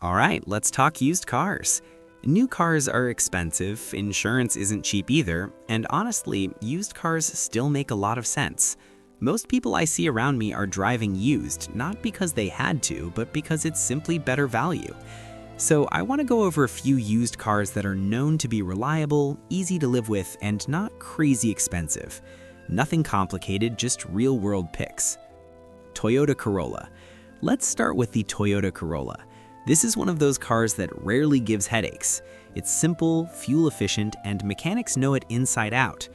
All right, let's talk used cars. New cars are expensive, insurance isn't cheap either, and honestly, used cars still make a lot of sense. Most people I see around me are driving used, not because they had to, but because it's simply better value. So I want to go over a few used cars that are known to be reliable, easy to live with, and not crazy expensive. Nothing complicated, just real-world picks. Toyota Corolla. Let's start with the Toyota Corolla. This is one of those cars that rarely gives headaches. It's simple, fuel-efficient, and mechanics know it inside out.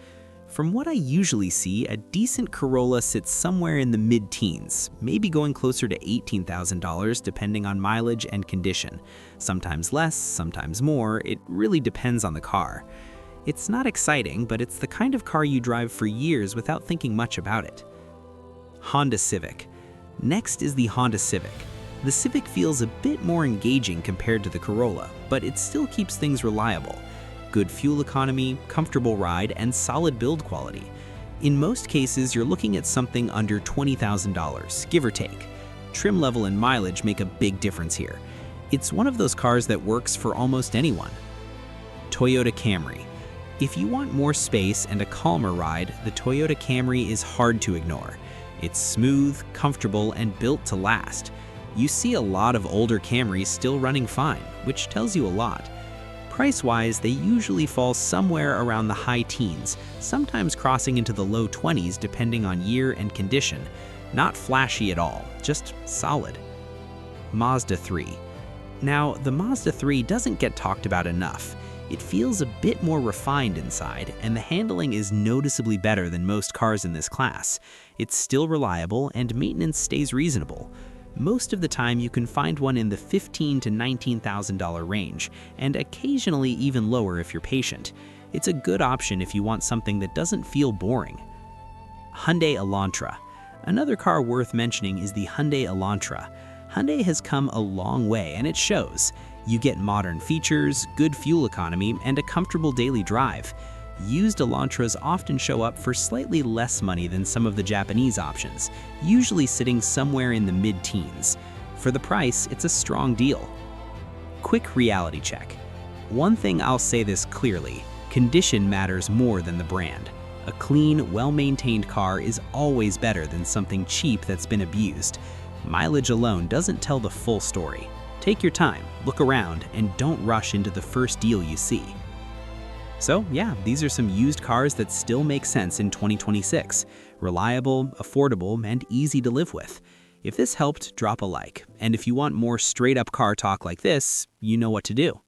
From what I usually see, a decent Corolla sits somewhere in the mid-teens, maybe going closer to $18,000 depending on mileage and condition. Sometimes less, sometimes more, it really depends on the car. It's not exciting, but it's the kind of car you drive for years without thinking much about it. Honda Civic. Next is the Honda Civic. The Civic feels a bit more engaging compared to the Corolla, but it still keeps things reliable. Good fuel economy, comfortable ride, and solid build quality. In most cases, you're looking at something under $20,000, give or take. Trim level and mileage make a big difference here. It's one of those cars that works for almost anyone. Toyota Camry. If you want more space and a calmer ride, the Toyota Camry is hard to ignore. It's smooth, comfortable, and built to last. You see a lot of older Camrys still running fine, which tells you a lot. Price-wise, they usually fall somewhere around the high teens, sometimes crossing into the low 20s depending on year and condition. Not flashy at all, just solid. Mazda 3. Now, the Mazda 3 doesn't get talked about enough. It feels a bit more refined inside, and the handling is noticeably better than most cars in this class. It's still reliable, and maintenance stays reasonable. Most of the time you can find one in the $15,000 to $19,000 range, and occasionally even lower if you're patient. It's a good option if you want something that doesn't feel boring. Hyundai Elantra. Another car worth mentioning is the Hyundai Elantra. Hyundai has come a long way, and it shows. You get modern features, good fuel economy, and a comfortable daily drive. Used Elantras often show up for slightly less money than some of the Japanese options, usually sitting somewhere in the mid-teens. For the price, it's a strong deal. Quick reality check. One thing I'll say this clearly, condition matters more than the brand. A clean, well-maintained car is always better than something cheap that's been abused. Mileage alone doesn't tell the full story. Take your time, look around, and don't rush into the first deal you see. So yeah, these are some used cars that still make sense in 2026. Reliable, affordable, and easy to live with. If this helped, drop a like. And if you want more straight-up car talk like this, you know what to do.